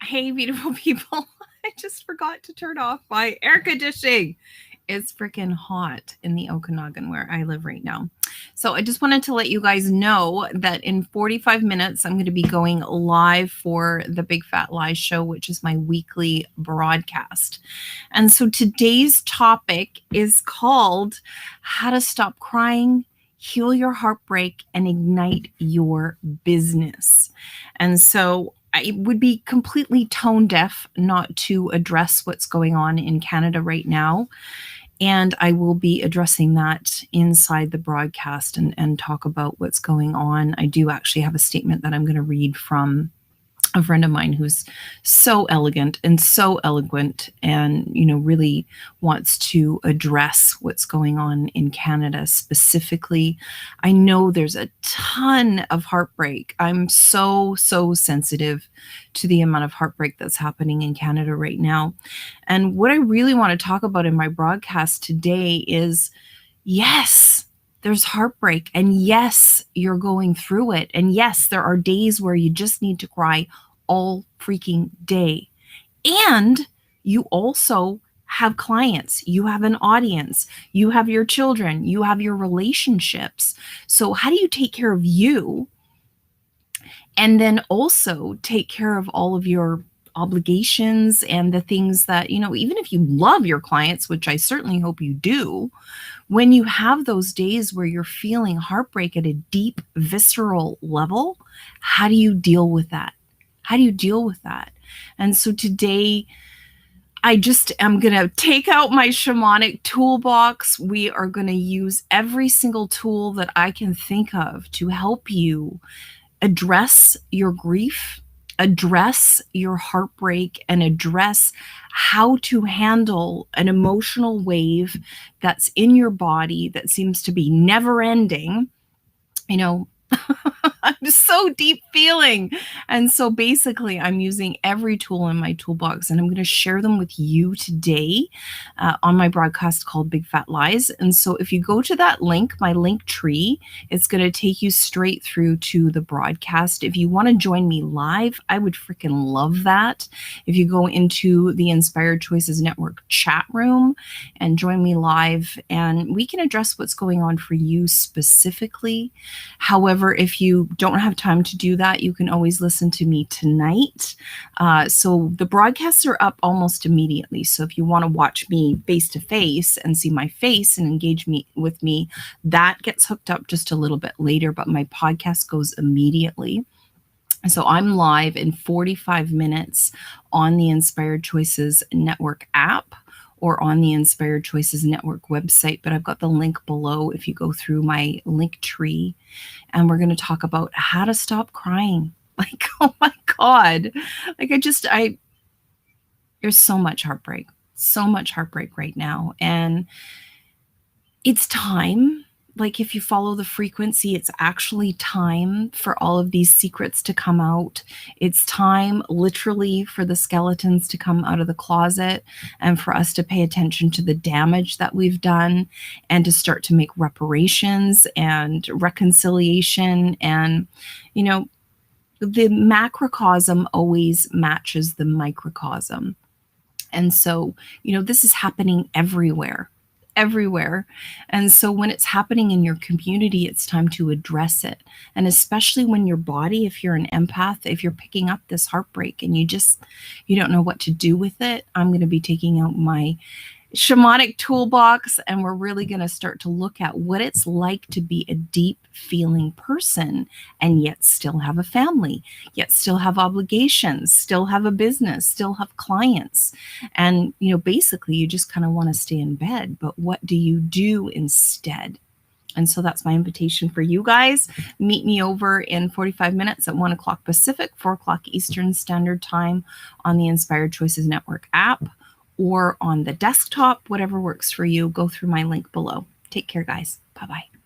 Hey, beautiful people. I just forgot to turn off my air conditioning. It's freaking hot in the Okanagan where I live right now. So I just wanted to let you guys know that in 45 minutes, I'm going to be going live for the Big Fat Lies show, which is my weekly broadcast. And so today's topic is called How to Stop Crying, Heal Your Heartbreak, and Ignite Your Business. And so I would be completely tone deaf not to address what's going on in Canada right now. And I will be addressing that inside the broadcast and talk about what's going on. I do actually have a statement that I'm going to read from a friend of mine who's so elegant and so eloquent and, really wants to address what's going on in Canada specifically. I know there's a ton of heartbreak. I'm so sensitive to the amount of heartbreak that's happening in Canada right now. And what I really want to talk about in my broadcast today is, yes, there's heartbreak, and yes, you're going through it. And yes, there are days where you just need to cry all freaking day. And you also have clients, you have an audience, you have your children, you have your relationships. So how do you take care of you and then also take care of all of your obligations and the things that, even if you love your clients, which I certainly hope you do, when you have those days where you're feeling heartbreak at a deep, visceral level, how do you deal with that? How do you deal with that? And so today, I just am going to take out my shamanic toolbox. We are going to use every single tool that I can think of to help you address your grief, address your heartbreak, and address how to handle an emotional wave that's in your body that seems to be never ending. I'm so deep feeling. And so basically, I'm using every tool in my toolbox, and I'm going to share them with you today on my broadcast called Big Fat Lies. And so if you go to that link, my link tree, it's going to take you straight through to the broadcast. If you want to join me live, I would freaking love that. If you go into the Inspired Choices Network chat room and join me live, and we can address what's going on for you specifically. However, if you don't have time to do that, you can always listen to me tonight. So the broadcasts are up almost immediately. So if you want to watch me face to face and see my face and engage with me, that gets hooked up just a little bit later, but my podcast goes immediately. So I'm live in 45 minutes on the Inspired Choices Network app or on the Inspired Choices Network website, but I've got the link below if you go through my link tree, and we're going to talk about how to stop crying. Like, oh my God. Like there's so much heartbreak right now. And it's time. Like, if you follow the frequency, it's actually time for all of these secrets to come out. It's time, literally, for the skeletons to come out of the closet and for us to pay attention to the damage that we've done and to start to make reparations and reconciliation. And, the macrocosm always matches the microcosm. And so, this is happening everywhere. And so when it's happening in your community, it's time to address it. And especially when your body, if you're an empath, if you're picking up this heartbreak and you don't know what to do with it, I'm going to be taking out my shamanic toolbox, and we're really going to start to look at what it's like to be a deep feeling person and yet still have a family, yet still have obligations, still have a business, still have clients. And, basically you just kind of want to stay in bed, but what do you do instead? And so that's my invitation for you guys. Meet me over in 45 minutes at 1 o'clock Pacific, 4 o'clock Eastern Standard Time on the Inspired Choices Network app, or on the desktop, whatever works for you. Go through my link below. Take care, guys. Bye-bye.